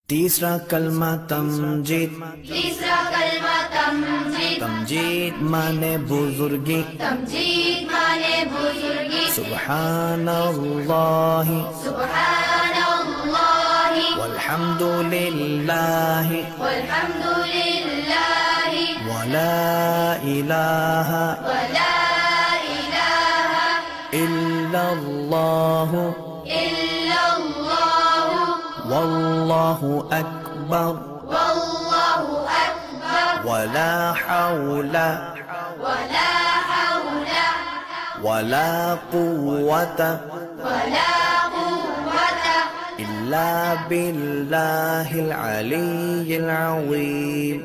तीसरा कलमा तमजीद। तीसरा कलमा तमजीद। तमजीद माने बुजुर्गी। तमजीद माने बुजुर्गी। सुब्हानल्लाहि सुब्हानल्लाहि वल्हम्दुलिल्लाहि वल्हम्दुलिल्लाहि वला इलाहा इल्लल्लाहु वल्लाहु अकबर वला हौला वला कुव्वता इल्ला बिल्लाहिल अलिय्यिल अज़ीम।